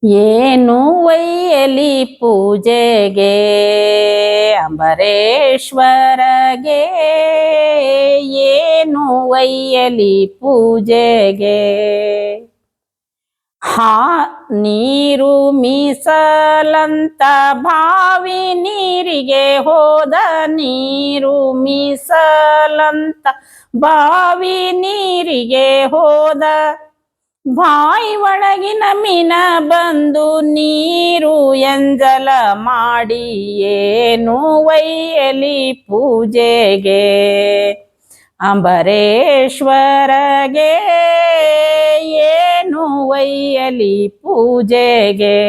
ಏನು ಒಯ್ಯಲಿ ಪೂಜೆಗೆ ಅಂಬರೇಶ್ವರಗೆ, ಏನು ಒಯ್ಯಲಿ ಪೂಜೆಗೆ. ನೀರು ಮೀಸಲಂತ ಬಾವಿ ನೀರಿಗೆ ಹೋದ, ನೀರು ಮೀಸಲಂತ ಬಾವಿ ನೀರಿಗೆ ಹೋದ. ಬಾಯಿ ಒಳಗಿನ ಮೀನ ಬಂದು ನೀರು ಎಂಜಲ ಮಾಡಿ, ಏನು ಒಯ್ಯಲಿ ಪೂಜೆಗೆ ಅಂಬರೇಶ್ವರಗೆ, ಏನು ಒಯ್ಯಲಿ ಪೂಜೆಗೆ.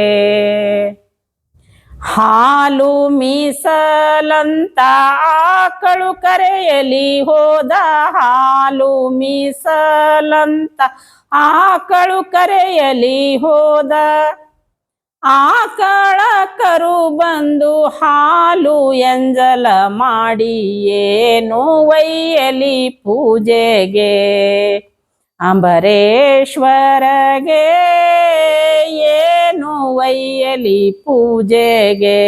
ಹಾಲು ಮೀಸಲಂತ ಆಕಳು ಕರೆಯಲಿ ಹೋದ, ಹಾಲು ಮೀಸಲಂತ ಆಕಳು ಕರೆಯಲಿ ಹೋದ. ಆಕಳ ಕರು ಬಂದು ಹಾಲು ಎಂಜಲ ಮಾಡಿ, ಏನು ಒಯ್ಯಲಿ ಪೂಜೆಗೆ ಅಂಬರೇಶ್ವರಗೆ, ಏನು ಒಯ್ಯಲಿ ಪೂಜೆಗೆ.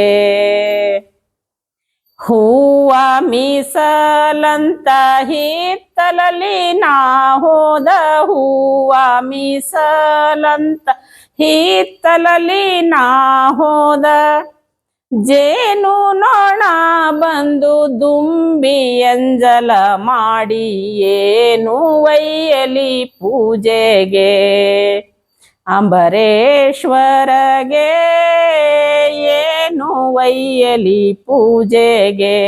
ಹೂವ ಮೀಸಲಂತ ಹಿತ್ತಲಲ್ಲಿ ನಾ ಹೋದ, ಹೂವ ಮೀಸಲಂತ ಹಿತ್ತಲಲ್ಲಿ ನಾ ಹೋದ. ಜೇನು ನೊಣ ಬಂದು ದುಂಬಿ ಎಂಜಲ ಮಾಡಿ, ಏನು ಒಯ್ಯಲಿ ಪೂಜೆಗೆ ಅಂಬರೇಶ್ವರಗೆ, ಏನು ಒಯ್ಯಲಿ ಪೂಜೆಗೆ.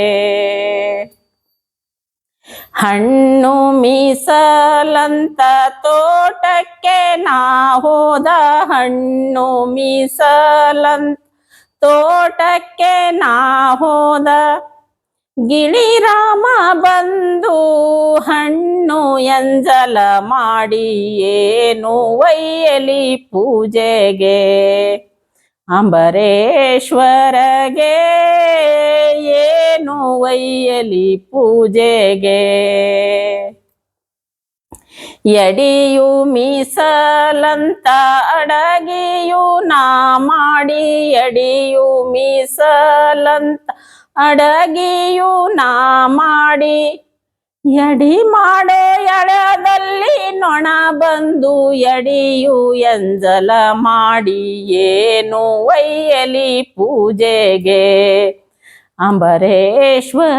ಹಣ್ಣು ಮೀಸಲಂತ ತೋಟಕ್ಕೆ ನಾ ಹೋದ, ಹಣ್ಣು ಮೀಸಲಂತ ತೋಟಕ್ಕೆ ನಾ ಹೋದ. ಗಿಳಿರಾಮ ಬಂದು ಹಣ್ಣು ಎಂಜಲ ಮಾಡಿ, ಏನು ಒಯ್ಯಲಿ ಪೂಜೆಗೆ ಅಂಬರೇಶ್ವರಗೆ, ಏನು ಒಯ್ಯಲಿ ಪೂಜೆಗೆ. ಎಡಿಯು ಮೀಸಲಂತ ಅಡಗಿಯು ನಾ ಮಾಡಿ, ಎಡಿಯು ಮೀಸಲಂತ ಅಡಗಿಯು ನಾ ಮಾಡಿ. ಎಡಿ ಮಾಡೆ ಎಳೆದಲ್ಲಿ ನೊಣ ಬಂದು ಎಡಿಯು ಎಂಜಲ ಮಾಡಿ, ಏನು ಒಯ್ಯಲಿ ಪೂಜೆಗೆ ಅಂಬರೇಶ್ವರಗೆ,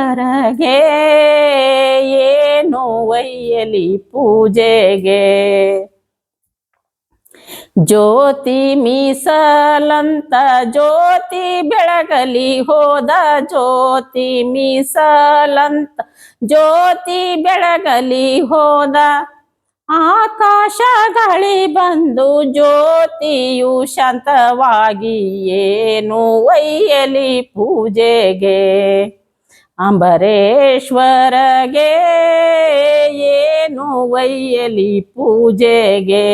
ಏನು ಒಯ್ಯಲಿ ಪೂಜೆಗೆ. ಜ್ಯೋತಿ ಮೀಸಲಂತ ಜ್ಯೋತಿ ಬೆಳಗಲಿ ಹೋದ, ಜ್ಯೋತಿ ಮೀಸಲಂತ ಜ್ಯೋತಿ ಬೆಳಗಲಿ ಹೋದ. ಆಕಾಶ ಗಾಳಿ ಬಂದು ಜ್ಯೋತಿಯು ಶಾಂತವಾಗಿ, ಏನು ಒಯ್ಯಲಿ ಪೂಜೆಗೆ ಅಂಬರೇಶ್ವರಗೆ, ಏನು ಒಯ್ಯಲಿ ಪೂಜೆಗೆ.